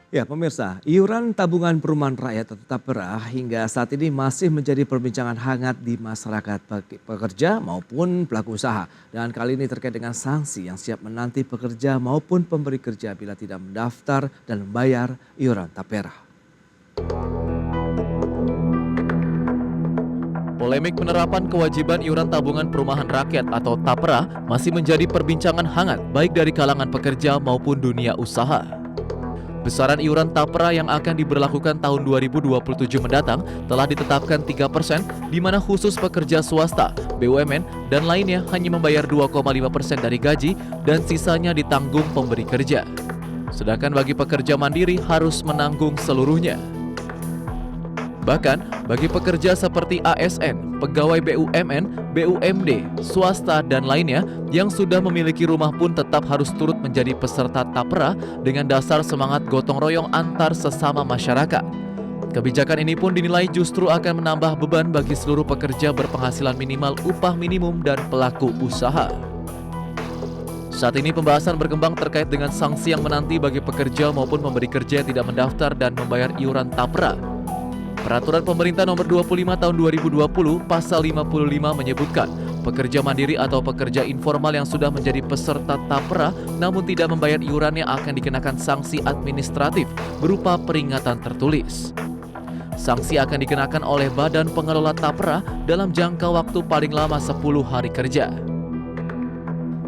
Ya pemirsa, iuran tabungan perumahan rakyat atau TAPERA hingga saat ini masih menjadi perbincangan hangat di masyarakat bagi pekerja maupun pelaku usaha. Dan kali ini terkait dengan sanksi yang siap menanti pekerja maupun pemberi kerja bila tidak mendaftar dan membayar iuran TAPERA. Polemik penerapan kewajiban iuran tabungan perumahan rakyat atau TAPERA masih menjadi perbincangan hangat baik dari kalangan pekerja maupun dunia usaha. Besaran iuran TAPERA yang akan diberlakukan tahun 2027 mendatang telah ditetapkan 3%, di mana khusus pekerja swasta, BUMN, dan lainnya hanya membayar 2,5% dari gaji dan sisanya ditanggung pemberi kerja. Sedangkan bagi pekerja mandiri harus menanggung seluruhnya. Bahkan, bagi pekerja seperti ASN, pegawai BUMN, BUMD, swasta, dan lainnya yang sudah memiliki rumah pun tetap harus turut menjadi peserta TAPERA dengan dasar semangat gotong royong antar sesama masyarakat. Kebijakan ini pun dinilai justru akan menambah beban bagi seluruh pekerja berpenghasilan minimal upah minimum dan pelaku usaha. Saat ini pembahasan berkembang terkait dengan sanksi yang menanti bagi pekerja maupun pemberi kerja yang tidak mendaftar dan membayar iuran TAPERA. Peraturan Pemerintah Nomor 25 Tahun 2020 Pasal 55 menyebutkan pekerja mandiri atau pekerja informal yang sudah menjadi peserta TAPERA namun tidak membayar iurannya akan dikenakan sanksi administratif berupa peringatan tertulis. Sanksi akan dikenakan oleh Badan Pengelola TAPERA dalam jangka waktu paling lama 10 hari kerja.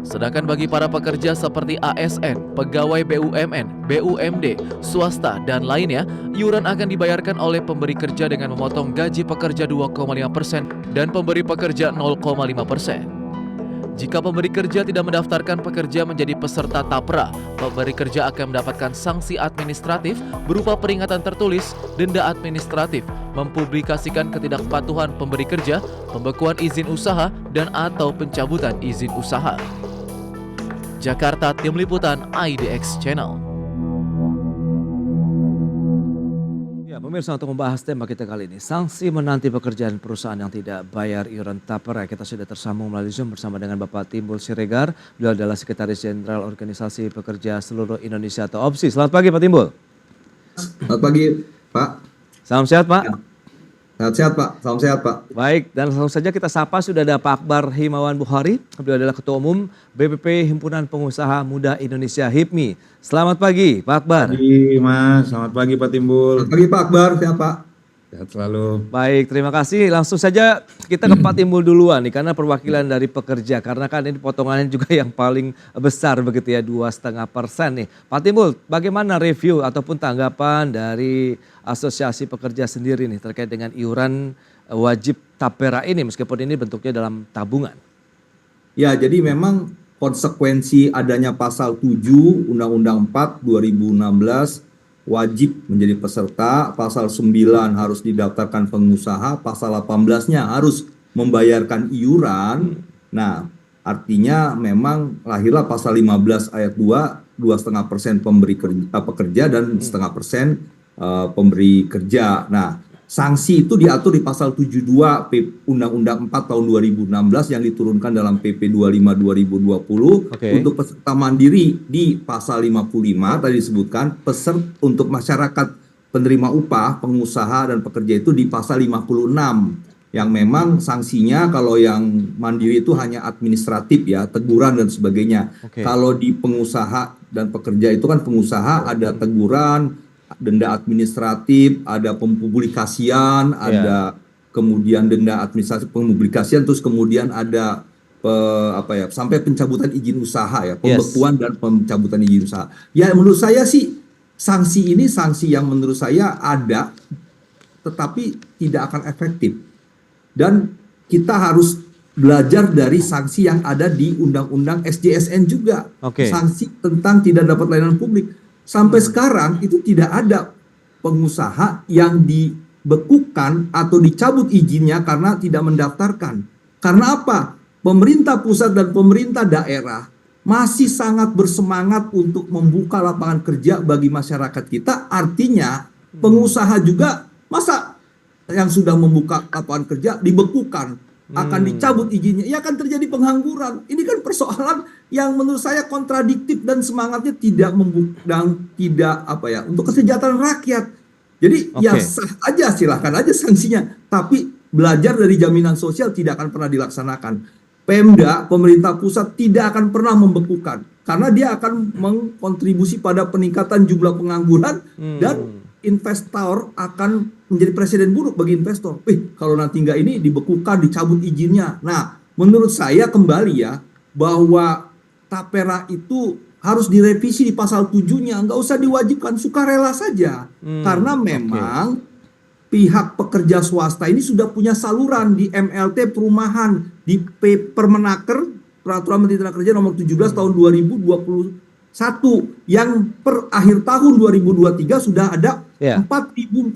Sedangkan bagi para pekerja seperti ASN, pegawai BUMN, BUMD, swasta, dan lainnya, iuran akan dibayarkan oleh pemberi kerja dengan memotong gaji pekerja 2,5% dan pemberi pekerja 0,5%. Jika pemberi kerja tidak mendaftarkan pekerja menjadi peserta TAPERA, pemberi kerja akan mendapatkan sanksi administratif berupa peringatan tertulis, denda administratif, mempublikasikan ketidakpatuhan pemberi kerja, pembekuan izin usaha, dan atau pencabutan izin usaha. Jakarta, Tim Liputan IDX Channel. Ya pemirsa, untuk membahas tema kita kali ini, sanksi menanti pekerjaan perusahaan yang tidak bayar iuran TAPERA. Kita sudah tersambung melalui Zoom bersama dengan Bapak Timbul Siregar. Beliau adalah Sekretaris Jenderal Organisasi Pekerja Seluruh Indonesia atau OPSI. Selamat pagi Pak Timbul. Selamat pagi Pak. Salam sehat Pak. Ya. Sehat Pak, salam sehat Pak. Baik, dan langsung saja kita sapa sudah ada Pak Akbar Himawan Bukhari. Beliau adalah Ketua Umum BPP Himpunan Pengusaha Muda Indonesia HIPMI. Selamat pagi Pak Akbar. Selamat pagi Mas, selamat pagi Pak Timbul. Selamat pagi Pak Akbar, sehat Pak. Sehat selalu. Baik, terima kasih. Langsung saja kita ke Pak Timbul duluan nih, karena perwakilan dari pekerja. Karena kan ini potongannya juga yang paling besar begitu ya, 2,5% nih. Pak Timbul, bagaimana review ataupun tanggapan dari Asosiasi Pekerja sendiri nih terkait dengan iuran wajib TAPERA ini meskipun ini bentuknya dalam tabungan? Ya, jadi memang konsekuensi adanya pasal 7 Undang-Undang 4 2016 wajib menjadi peserta, pasal 9 harus didaftarkan pengusaha, pasal 18-nya harus membayarkan iuran. Nah, artinya memang lahirlah pasal 15 ayat 2, 2,5% pemberi pekerja dan 0,5% pemberi kerja. Nah, sanksi itu diatur di pasal 72 Undang-Undang 4 tahun 2016 yang diturunkan dalam PP 25 2020 untuk peserta mandiri di pasal 55 tadi disebutkan peserta untuk masyarakat penerima upah, pengusaha dan pekerja itu di pasal 56 yang memang sanksinya kalau yang mandiri itu hanya administratif ya, teguran dan sebagainya. Kalau di pengusaha dan pekerja itu kan pengusaha ada teguran, denda administratif, ada pempublikasian, ada kemudian denda administratif pempublikasian, terus kemudian ada sampai pencabutan izin usaha ya, pembekuan dan pencabutan izin usaha. Ya menurut saya sih sanksi ini sanksi yang menurut saya ada, tetapi tidak akan efektif. Dan kita harus belajar dari sanksi yang ada di Undang-Undang SJSN juga, sanksi tentang tidak dapat layanan publik. Sampai sekarang itu tidak ada pengusaha yang dibekukan atau dicabut izinnya karena tidak mendaftarkan. Karena apa? Pemerintah pusat dan pemerintah daerah masih sangat bersemangat untuk membuka lapangan kerja bagi masyarakat kita. Artinya pengusaha juga masa yang sudah membuka lapangan kerja dibekukan. akan dicabut izinnya, ya akan terjadi pengangguran. Ini kan persoalan yang menurut saya kontradiktif dan semangatnya tidak dan tidak untuk kesejahteraan rakyat. Jadi ya Oke. sah aja, silahkan aja sanksinya. Tapi belajar dari jaminan sosial tidak akan pernah dilaksanakan. Pemda, pemerintah pusat tidak akan pernah membekukan. Karena dia akan mengkontribusi pada peningkatan jumlah pengangguran dan investor akan menjadi presiden buruk bagi investor. Kalau nanti nggak ini dibekukan, dicabut izinnya. Nah, menurut saya kembali ya, bahwa tapera itu harus direvisi di pasal 7-nya, nggak usah diwajibkan, sukarela saja. Karena memang pihak pekerja swasta ini sudah punya saluran di MLT perumahan, di Permenaker, Peraturan Menteri Tenaga Kerja nomor 17 tahun 2021, yang per akhir tahun 2023 sudah ada 4.413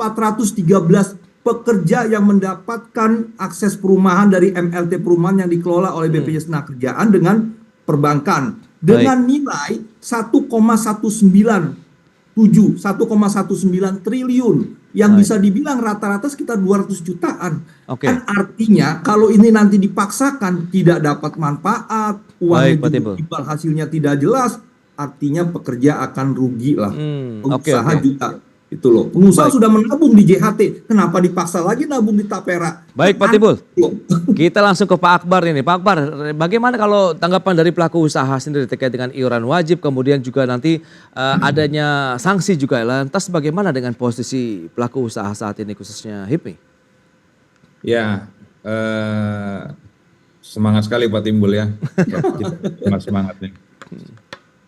pekerja yang mendapatkan akses perumahan dari MLT perumahan yang dikelola oleh BPJS Tenagakerjaan dengan perbankan dengan nilai 1,19 triliun yang bisa dibilang rata-rata sekitar 200 jutaan. Kan artinya kalau ini nanti dipaksakan tidak dapat manfaat, uangnya juga hasilnya tidak jelas, artinya pekerja akan rugi lah. Pengusaha juga itu loh. Pengusaha sudah menabung di JHT, kenapa dipaksa lagi nabung di tapera? Baik Pak Timbul, kita langsung ke Pak Akbar ini. Pak Akbar, bagaimana kalau tanggapan dari pelaku usaha sendiri terkait dengan iuran wajib, kemudian juga nanti adanya sanksi juga. Lantas bagaimana dengan posisi pelaku usaha saat ini khususnya HIPMI? Ya, semangat sekali Pak Timbul ya, semangatnya.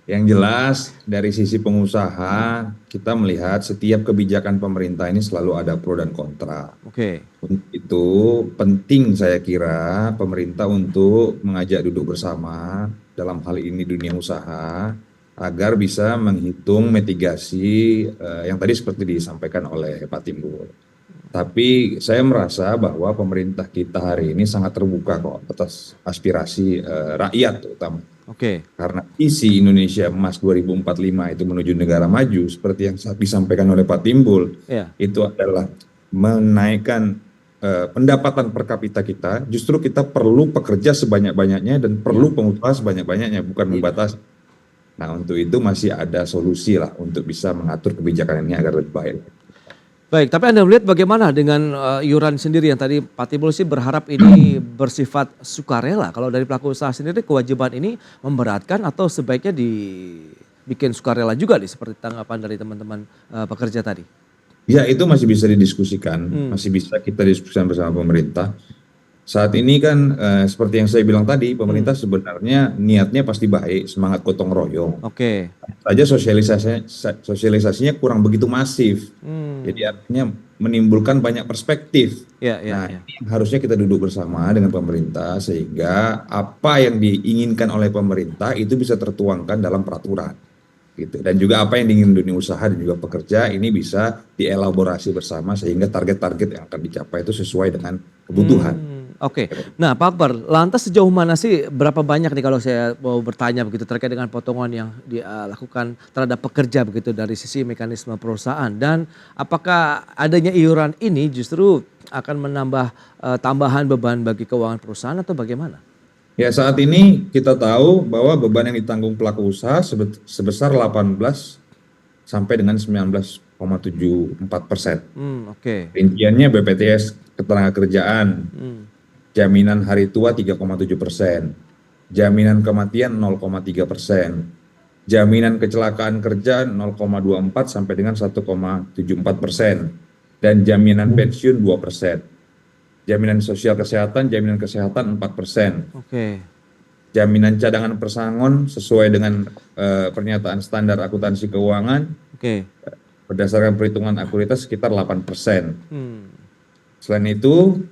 Yang jelas dari sisi pengusaha kita melihat setiap kebijakan pemerintah ini selalu ada pro dan kontra. Untuk itu penting saya kira pemerintah untuk mengajak duduk bersama dalam hal ini dunia usaha agar bisa menghitung mitigasi yang tadi seperti disampaikan oleh Pak Timbul. Tapi saya merasa bahwa pemerintah kita hari ini sangat terbuka kok atas aspirasi rakyat terutama. Karena visi Indonesia Emas 2045 itu menuju negara maju seperti yang disampaikan oleh Pak Timbul, itu adalah menaikkan pendapatan per kapita kita. Justru kita perlu pekerja sebanyak-banyaknya dan perlu pengusaha sebanyak-banyaknya, bukan membatasi. Nah, untuk itu masih ada solusi lah untuk bisa mengatur kebijakan ini agar lebih baik. Baik, tapi Anda melihat bagaimana dengan iuran sendiri yang tadi Pak Timbul sih berharap ini bersifat sukarela. Kalau dari pelaku usaha sendiri kewajiban ini memberatkan atau sebaiknya dibikin sukarela juga nih seperti tanggapan dari teman-teman pekerja tadi? Ya, itu masih bisa didiskusikan, masih bisa kita diskusikan bersama pemerintah. Saat ini kan seperti yang saya bilang tadi, pemerintah sebenarnya niatnya pasti baik, semangat gotong royong. Saja sosialisasinya kurang begitu masif. Jadi artinya menimbulkan banyak perspektif. Nah, ini harusnya kita duduk bersama dengan pemerintah sehingga apa yang diinginkan oleh pemerintah itu bisa tertuangkan dalam peraturan. Gitu. Dan juga apa yang diinginkan dunia usaha dan juga pekerja ini bisa dielaborasi bersama sehingga target-target yang akan dicapai itu sesuai dengan kebutuhan. Nah Pak Akbar, lantas sejauh mana sih, berapa banyak nih kalau saya mau bertanya begitu terkait dengan potongan yang dilakukan terhadap pekerja begitu dari sisi mekanisme perusahaan, dan apakah adanya iuran ini justru akan menambah tambahan beban bagi keuangan perusahaan atau bagaimana? Ya, saat ini kita tahu bahwa beban yang ditanggung pelaku usaha sebesar 18 sampai dengan 19,74%. Rinciannya BPJS Ketenagakerjaan, jaminan hari tua 3,7%, jaminan kematian 0,3%, jaminan kecelakaan kerja 0,24 sampai dengan 1,74%, dan jaminan pensiun 2%. Jaminan sosial kesehatan, jaminan kesehatan 4%. Jaminan cadangan pesangon sesuai dengan pernyataan standar akuntansi keuangan, berdasarkan perhitungan akuritas sekitar 8%. Selain itu,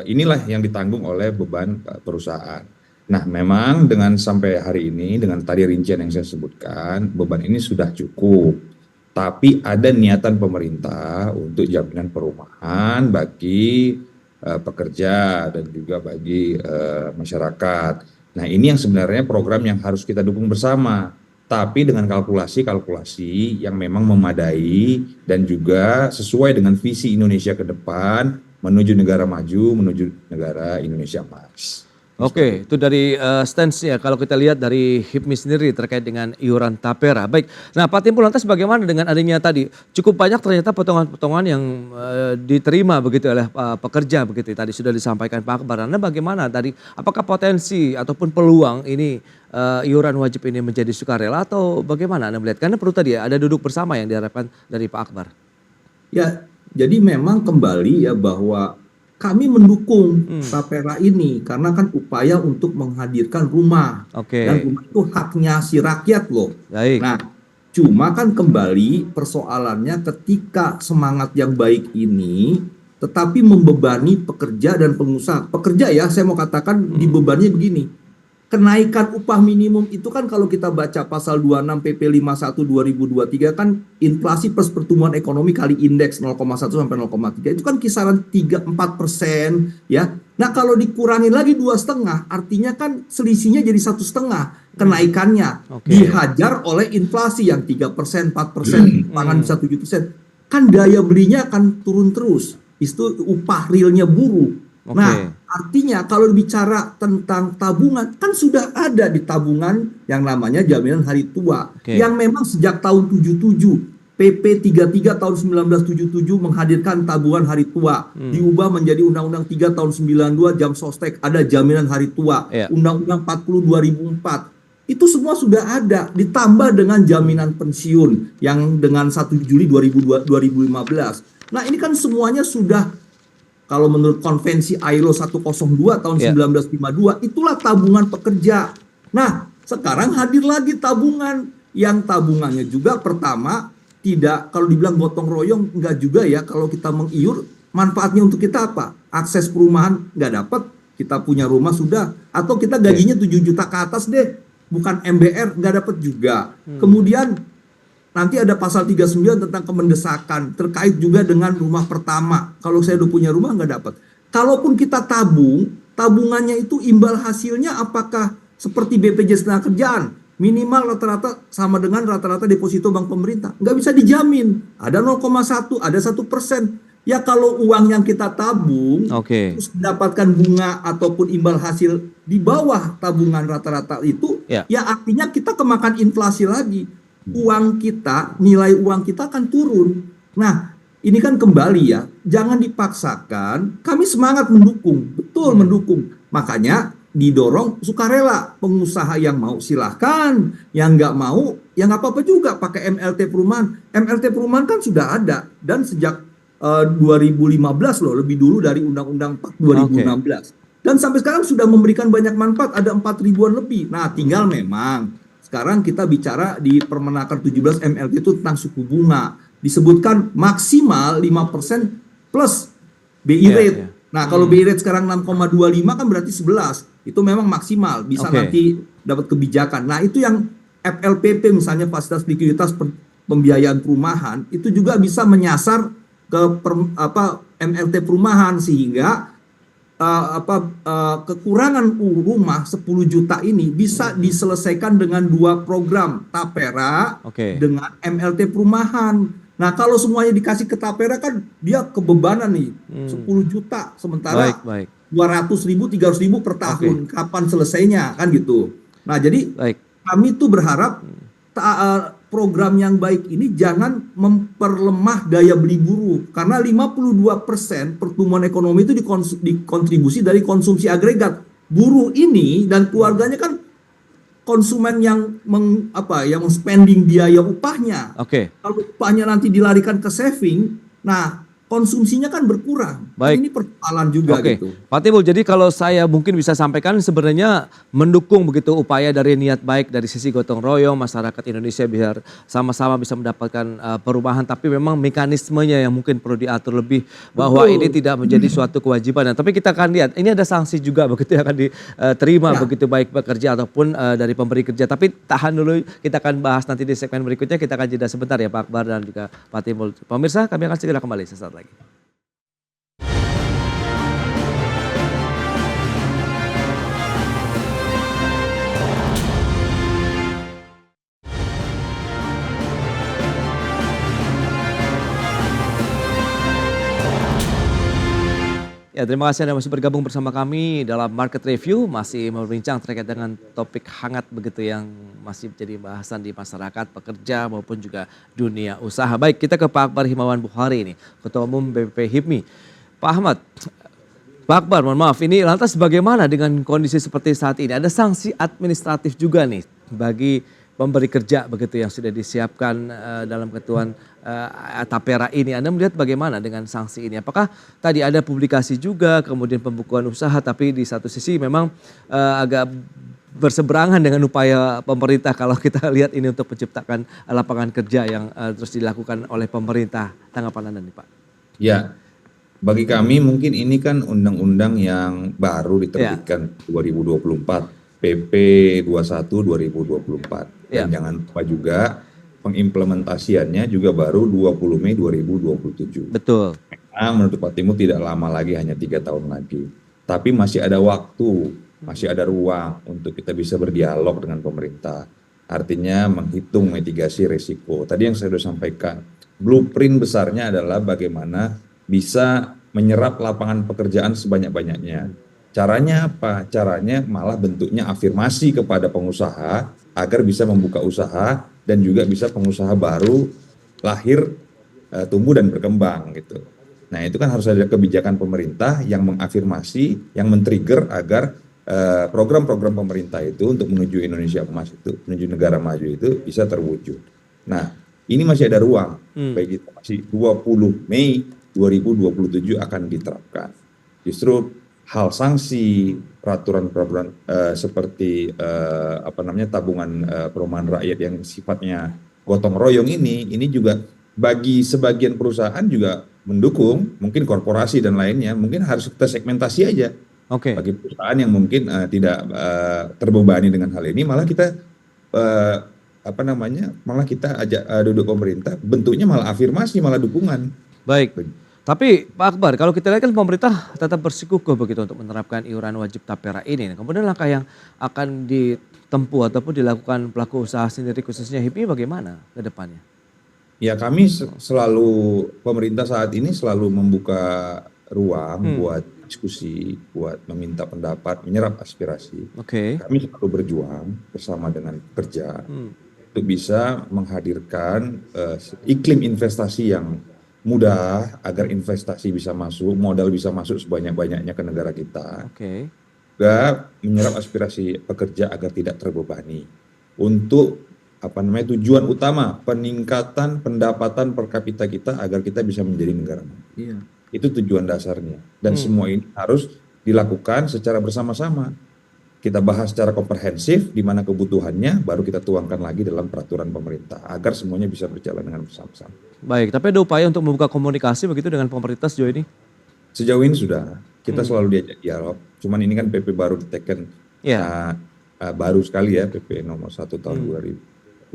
inilah yang ditanggung oleh beban perusahaan. Nah, memang dengan sampai hari ini, dengan tadi rincian yang saya sebutkan, beban ini sudah cukup. Tapi ada niatan pemerintah untuk jaminan perumahan bagi pekerja dan juga bagi masyarakat. Nah, ini yang sebenarnya program yang harus kita dukung bersama. Tapi dengan kalkulasi yang memang memadai dan juga sesuai dengan visi Indonesia ke depan menuju negara maju, menuju negara Indonesia emas. Oke, itu dari stance-nya kalau kita lihat dari HIPMI sendiri terkait dengan iuran tapera. Baik, nah Pak Timbul lantas bagaimana dengan adanya tadi cukup banyak ternyata potongan-potongan yang diterima begitu oleh pekerja begitu tadi sudah disampaikan Pak Akbar. Anda bagaimana tadi apakah potensi ataupun peluang ini iuran wajib ini menjadi sukarela atau bagaimana Anda melihat? Karena perlu tadi ya ada duduk bersama yang diharapkan dari Pak Akbar. Ya, jadi memang kembali ya bahwa kami mendukung tapera ini karena kan upaya untuk menghadirkan rumah. Oke. Dan rumah itu haknya si rakyat loh. Baik. Nah, cuma kan kembali persoalannya ketika semangat yang baik ini tetapi membebani pekerja dan pengusaha. Pekerja ya, saya mau katakan dibebani begini. Kenaikan upah minimum itu kan kalau kita baca pasal 26 PP 51 2023 kan inflasi plus pertumbuhan ekonomi kali indeks 0,1 sampai 0,3 itu kan kisaran 3-4% ya. Nah kalau dikurangin lagi 2,5 artinya kan selisihnya jadi 1,5 kenaikannya. Dihajar oleh inflasi yang 3%, 4%, pangan bisa 7%. Kan daya belinya akan turun terus. Itu upah realnya buruh. Nah, artinya kalau bicara tentang tabungan, kan sudah ada di tabungan yang namanya jaminan hari tua. Yang memang sejak tahun 77, PP 33 tahun 1977 menghadirkan tabungan hari tua. Diubah menjadi Undang-Undang 3 tahun 92 Jam Sostek, ada jaminan hari tua. Undang-Undang 40 2004. Itu semua sudah ada, ditambah dengan jaminan pensiun yang dengan 1 Juli 2015. Nah, ini kan semuanya sudah kalau menurut konvensi ILO 102 tahun 1952, itulah tabungan pekerja. Nah, sekarang hadir lagi tabungan. Yang tabungannya juga pertama, tidak, kalau dibilang gotong royong, enggak juga ya. Kalau kita mengiur, manfaatnya untuk kita apa? Akses perumahan nggak dapat, kita punya rumah sudah. Atau kita gajinya 7 juta ke atas deh, bukan MBR, nggak dapat juga. Kemudian, nanti ada pasal 39 tentang kemendesakan terkait juga dengan rumah pertama. Kalau saya udah punya rumah nggak dapat. Kalaupun kita tabung, tabungannya itu imbal hasilnya apakah seperti BPJS Ketenagakerjaan? Minimal rata-rata sama dengan rata-rata deposito bank pemerintah. Nggak bisa dijamin. Ada 0,1, ada 1%. Ya kalau uang yang kita tabung, terus mendapatkan bunga ataupun imbal hasil di bawah tabungan rata-rata itu, ya artinya kita kemakan inflasi lagi. Uang kita, nilai uang kita akan turun. Nah, ini kan kembali ya, jangan dipaksakan. Kami semangat mendukung, betul mendukung. Makanya didorong sukarela. Pengusaha yang mau silahkan, yang nggak mau, ya nggak apa-apa juga pakai MLT perumahan. MLT perumahan kan sudah ada dan sejak 2015 loh, lebih dulu dari Undang-Undang 4 2016. Dan sampai sekarang sudah memberikan banyak manfaat, ada 4.000-an lebih. Nah, tinggal memang sekarang kita bicara di Permenaker 17 MLT itu tentang suku bunga. Disebutkan maksimal 5% plus BI rate. Nah, kalau BI rate sekarang 6,25 kan berarti 11. Itu memang maksimal, bisa nanti dapat kebijakan. Nah, itu yang FLPP misalnya fasilitas likuiditas pembiayaan perumahan itu juga bisa menyasar ke MLT perumahan sehingga kekurangan rumah 10 juta ini bisa diselesaikan dengan 2 program tapera dengan MLT perumahan. Nah kalau semuanya dikasih ke tapera kan dia kebebanan nih 10 juta sementara 200.000 300.000 per tahun kapan selesainya kan gitu. Nah jadi kami tuh berharap program yang baik ini jangan memperlemah daya beli buruh karena 52% pertumbuhan ekonomi itu dikontribusi dari konsumsi agregat. Buruh ini dan keluarganya kan konsumen yang yang spending biaya upahnya. Kalau upahnya nanti dilarikan ke saving, nah konsumsinya kan berkurang. Ini persoalan juga gitu. Pak Timbul, jadi kalau saya mungkin bisa sampaikan sebenarnya mendukung begitu upaya dari niat baik dari sisi gotong royong masyarakat Indonesia biar sama-sama bisa mendapatkan perubahan. Tapi memang mekanismenya yang mungkin perlu diatur lebih bahwa ini tidak menjadi suatu kewajiban. Tapi kita akan lihat ini ada sanksi juga begitu yang akan diterima begitu baik pekerja ataupun dari pemberi kerja. Tapi tahan dulu, kita akan bahas nanti di segmen berikutnya. Kita akan jeda sebentar ya Pak Akbar dan juga Pak Timbul. Pemirsa, kami akan segera kembali sesaat lagi. Ya, terima kasih Anda masih bergabung bersama kami dalam Market Review, masih berbincang terkait dengan topik hangat begitu yang masih menjadi bahasan di masyarakat, pekerja maupun juga dunia usaha. Baik, kita ke Pak Akbar Himawan Bukhari ini, Ketua Umum BPP HIPMI. Pak Ahmad, Pak Akbar, mohon maaf, ini lantas bagaimana dengan kondisi seperti saat ini? Ada sanksi administratif juga nih bagi pemberi kerja begitu yang sudah disiapkan dalam ketentuan Tapera ini. Anda melihat bagaimana dengan sanksi ini? Apakah tadi ada publikasi juga, kemudian pembukuan usaha, tapi di satu sisi memang agak berseberangan dengan upaya pemerintah kalau kita lihat ini untuk menciptakan lapangan kerja yang terus dilakukan oleh pemerintah. Tanggapan Anda nih Pak? Ya, bagi kami mungkin ini kan undang-undang yang baru diterbitkan 2024. PP 21 2024 dan jangan lupa juga pengimplementasiannya juga baru 20 Mei 2027. Betul. Memang menurut Pak Timur tidak lama lagi, hanya 3 tahun lagi. Tapi masih ada waktu, masih ada ruang untuk kita bisa berdialog dengan pemerintah. Artinya menghitung mitigasi risiko. Tadi yang saya sudah sampaikan, blueprint besarnya adalah bagaimana bisa menyerap lapangan pekerjaan sebanyak-banyaknya. Caranya apa? Caranya malah bentuknya afirmasi kepada pengusaha agar bisa membuka usaha dan juga bisa pengusaha baru lahir, tumbuh dan berkembang gitu. Nah itu kan harus ada kebijakan pemerintah yang mengafirmasi, yang men-trigger agar program-program pemerintah itu untuk menuju Indonesia emas itu, menuju negara maju itu bisa terwujud. Nah ini masih ada ruang, baik itu masih 20 Mei 2027 akan diterapkan. Justru hal sanksi, peraturan-peraturan seperti tabungan perumahan rakyat yang sifatnya gotong royong ini juga bagi sebagian perusahaan juga mendukung, mungkin korporasi dan lainnya, mungkin harus kita segmentasi aja. Oke. Bagi perusahaan yang mungkin tidak terbebani dengan hal ini, malah kita malah kita ajak duduk pemerintah, bentuknya malah afirmasi, malah dukungan. Baik. Tapi Pak Akbar, kalau kita lihat kan pemerintah tetap bersikukuh begitu untuk menerapkan iuran wajib tapera ini. Kemudian langkah yang akan ditempuh ataupun dilakukan pelaku usaha sendiri khususnya HIPMI bagaimana ke depannya? Ya kami selalu, pemerintah saat ini selalu membuka ruang buat diskusi, buat meminta pendapat, menyerap aspirasi. Oke. Kami selalu berjuang bersama dengan pekerja untuk bisa menghadirkan iklim investasi yang mudah agar investasi bisa masuk, modal bisa masuk sebanyak-banyaknya ke negara kita. Oke. Juga menyerap aspirasi pekerja agar tidak terbebani. Untuk tujuan utama peningkatan pendapatan per kapita kita agar kita bisa menjadi negara maju. Iya. Itu tujuan dasarnya. Dan semua ini harus dilakukan secara bersama-sama. Kita bahas secara komprehensif di mana kebutuhannya, baru kita tuangkan lagi dalam peraturan pemerintah agar semuanya bisa berjalan dengan bersama-sama. Baik, tapi ada upaya untuk membuka komunikasi begitu dengan pemerintah sejauh ini? Sejauh ini sudah, kita selalu diajak dialog. Cuman ini kan PP baru diteken, baru sekali ya, PP nomor 1 tahun 2021.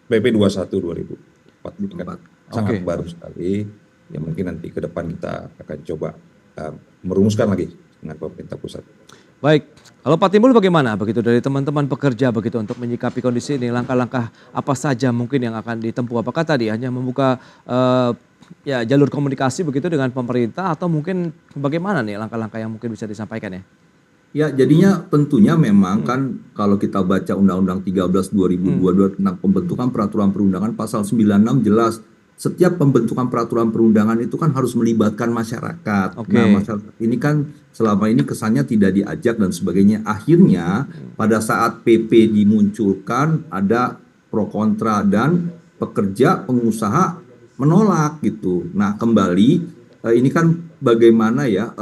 PP 21 2004. Sangat baru sekali. Ya mungkin nanti ke depan kita akan coba merumuskan lagi dengan pemerintah pusat. Baik, kalau Pak Timbul bagaimana begitu dari teman-teman pekerja begitu untuk menyikapi kondisi ini, langkah-langkah apa saja mungkin yang akan ditempuh? Apakah tadi hanya membuka jalur komunikasi begitu dengan pemerintah atau mungkin bagaimana nih langkah-langkah yang mungkin bisa disampaikan ya? Ya jadinya tentunya memang kan kalau kita baca Undang-Undang 13 2022 tentang pembentukan peraturan perundangan pasal 96 jelas setiap pembentukan peraturan perundangan itu kan harus melibatkan masyarakat. Nah, masyarakat ini kan selama ini kesannya tidak diajak dan sebagainya. Akhirnya pada saat PP dimunculkan ada pro kontra dan pekerja pengusaha menolak gitu. Nah, kembali ini kan bagaimana ya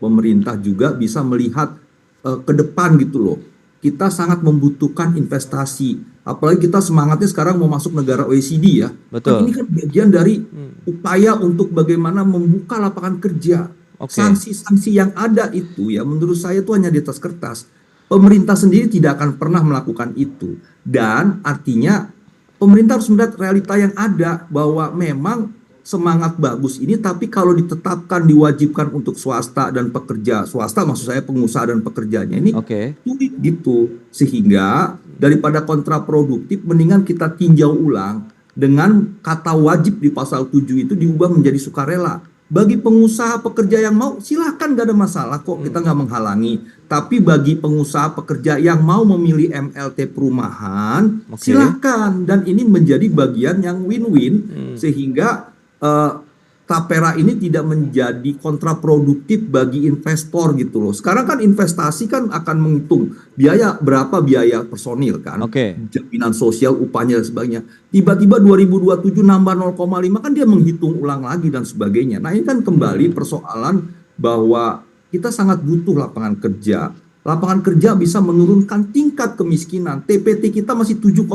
pemerintah juga bisa melihat ke depan gitu loh. Kita sangat membutuhkan investasi. Apalagi kita semangatnya sekarang mau masuk negara OECD ya. Betul. Kan ini kan bagian dari upaya untuk bagaimana membuka lapangan kerja. Sanksi-sanksi yang ada itu ya menurut saya itu hanya di atas kertas. Pemerintah sendiri tidak akan pernah melakukan itu. Dan artinya pemerintah harus melihat realita yang ada bahwa memang semangat bagus ini, tapi kalau ditetapkan diwajibkan untuk swasta dan pekerja swasta, maksud saya pengusaha dan pekerjanya ini sulit gitu, sehingga daripada kontraproduktif mendingan kita tinjau ulang dengan kata wajib di pasal 7 itu diubah menjadi sukarela. bagi pengusaha pekerja yang mau silakan, gak ada masalah kok, kita nggak menghalangi. Tapi bagi pengusaha pekerja yang mau memilih MLT perumahan, silakan. Dan ini menjadi bagian yang win-win sehingga Tapera ini tidak menjadi kontraproduktif bagi investor gitu loh. Sekarang kan investasi kan akan menghitung berapa biaya personil kan, jaminan sosial, upahnya dan sebagainya. Tiba-tiba 2027 nambah 0,5 kan dia menghitung ulang lagi dan sebagainya. Nah ini kan kembali persoalan bahwa kita sangat butuh lapangan kerja. Lapangan kerja bisa menurunkan tingkat kemiskinan. TPT kita masih 7,2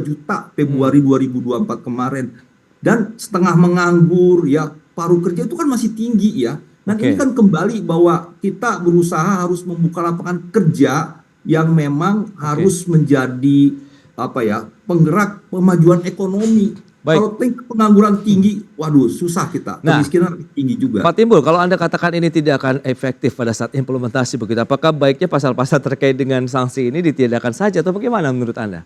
juta Februari 2024 kemarin. Dan setengah menganggur, ya paruh kerja itu kan masih tinggi ya. Dan ini kan kembali bahwa kita berusaha harus membuka lapangan kerja yang memang harus menjadi penggerak pemajuan ekonomi. Kalau pengangguran tinggi, waduh susah kita. Kemiskinan tinggi juga. Pak Timbul, kalau Anda katakan ini tidak akan efektif pada saat implementasi begitu, apakah baiknya pasal-pasal terkait dengan sanksi ini ditiadakan saja atau bagaimana menurut Anda?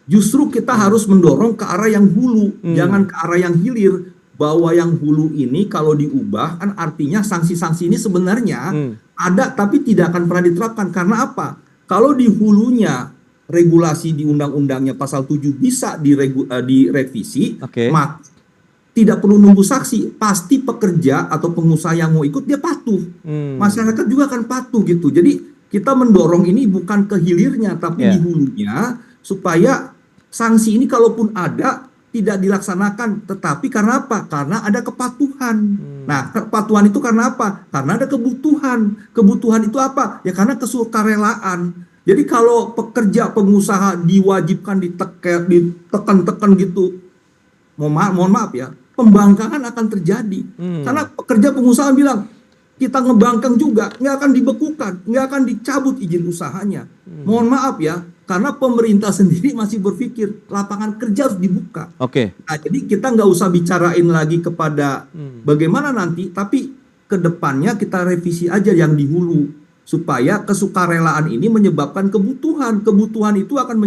Justru kita harus mendorong ke arah yang hulu, jangan ke arah yang hilir. Bahwa yang hulu ini kalau diubah kan artinya sanksi-sanksi ini sebenarnya ada tapi tidak akan pernah diterapkan. Karena apa? Kalau di hulunya regulasi di undang-undangnya pasal 7 bisa direvisi, maka tidak perlu nunggu saksi. Pasti pekerja atau pengusaha yang mau ikut dia patuh. Masyarakat juga akan patuh gitu. Jadi kita mendorong ini bukan ke hilirnya tapi di hulunya supaya sanksi ini kalaupun ada tidak dilaksanakan, tetapi karena apa? Karena ada kepatuhan. Nah, kepatuhan itu karena apa? Karena ada kebutuhan. Kebutuhan itu apa? Ya karena kesukarelaan. Jadi kalau pekerja pengusaha diwajibkan ditekan-tekan gitu, mohon maaf ya, pembangkangan akan terjadi. Karena pekerja pengusaha bilang, kita ngebangkang juga, nggak akan dibekukan, nggak akan dicabut izin usahanya. Mohon maaf ya, karena pemerintah sendiri masih berpikir lapangan kerja harus dibuka. Nah, jadi kita nggak usah bicarain lagi kepada bagaimana nanti, tapi kedepannya kita revisi aja yang di hulu supaya kesukarelaan ini menyebabkan kebutuhan. Kebutuhan itu akan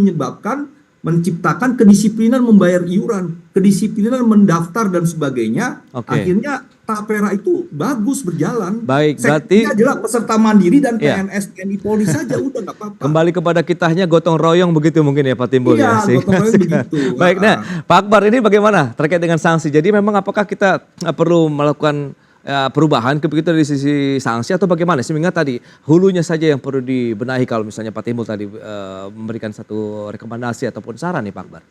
menciptakan kedisiplinan membayar iuran, kedisiplinan mendaftar dan sebagainya. Akhirnya Tapera itu bagus berjalan. Baik, berarti adalah peserta mandiri dan PNS, TNI, Polri saja udah nggak apa-apa. Kembali kepada kitanya gotong royong begitu mungkin ya Pak Timbul ya. Gotong royong begitu. Baik, nah Pak Akbar ini bagaimana terkait dengan sanksi? Jadi memang apakah kita perlu melakukan perubahan begitu dari sisi sanksi atau bagaimana? Sehingga tadi hulunya saja yang perlu dibenahi kalau misalnya Pak Timbul tadi memberikan satu rekomendasi ataupun saran nih Pak Akbar.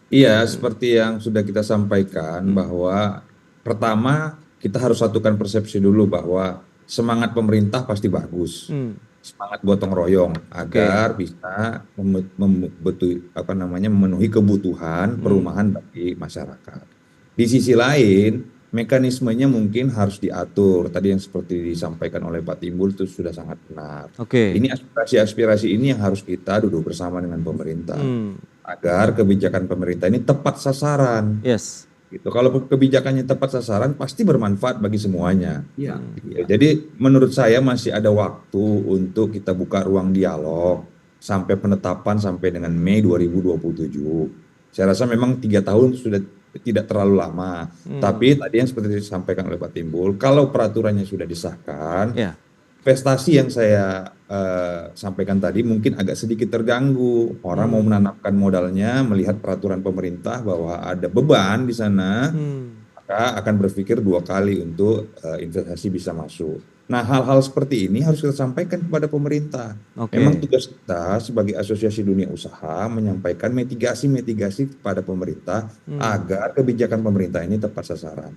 Iya, seperti yang sudah kita sampaikan bahwa pertama kita harus satukan persepsi dulu bahwa semangat pemerintah pasti bagus. Semangat gotong royong agar bisa memenuhi kebutuhan perumahan bagi masyarakat. Di sisi lain, mekanismenya mungkin harus diatur. Tadi yang seperti disampaikan oleh Pak Timbul itu sudah sangat benar. Ini aspirasi-aspirasi ini yang harus kita duduk bersama dengan pemerintah agar kebijakan pemerintah ini tepat sasaran. Gitu. Kalau kebijakannya tepat sasaran pasti bermanfaat bagi semuanya. Jadi menurut saya masih ada waktu untuk kita buka ruang dialog sampai penetapan sampai dengan Mei 2027. Saya rasa memang 3 tahun sudah tidak terlalu lama. Tapi tadi yang seperti disampaikan oleh Pak Timbul, kalau peraturannya sudah disahkan, investasi yang saya sampaikan tadi mungkin agak sedikit terganggu. Orang mau menanamkan modalnya, melihat peraturan pemerintah bahwa ada beban di sana, maka akan berpikir 2 kali untuk investasi bisa masuk. Nah, hal-hal seperti ini harus kita sampaikan kepada pemerintah. Memang tugas kita sebagai Asosiasi Dunia Usaha menyampaikan mitigasi kepada pemerintah agar kebijakan pemerintah ini tepat sasaran.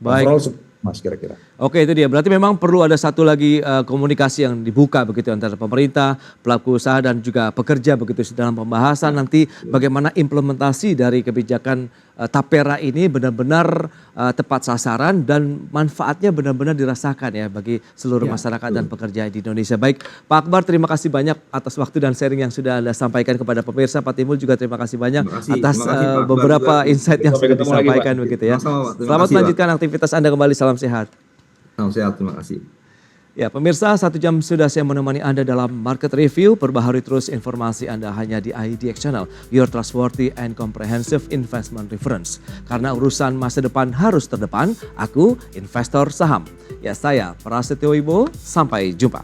Baik. Mas kira-kira. Oke, itu dia. Berarti memang perlu ada satu lagi komunikasi yang dibuka begitu antara pemerintah, pelaku usaha dan juga pekerja begitu dalam pembahasan nanti bagaimana implementasi dari kebijakan Tapera ini benar-benar tepat sasaran dan manfaatnya benar-benar dirasakan ya bagi seluruh masyarakat dan pekerja di Indonesia. Baik, Pak Akbar terima kasih banyak atas waktu dan sharing yang sudah Anda sampaikan kepada pemirsa. Pak Timbul juga terima kasih banyak atas beberapa insight yang sudah disampaikan begitu ya. Selamat melanjutkan aktivitas Anda kembali. Salam sehat. Salam sehat, terima kasih. Ya, pemirsa, 1 jam sudah saya menemani Anda dalam Market Review. Perbaharui terus informasi Anda hanya di IDX Channel, your trustworthy and comprehensive investment reference. Karena urusan masa depan harus terdepan, aku investor saham. Ya, saya Prasetyo Wibowo, sampai jumpa.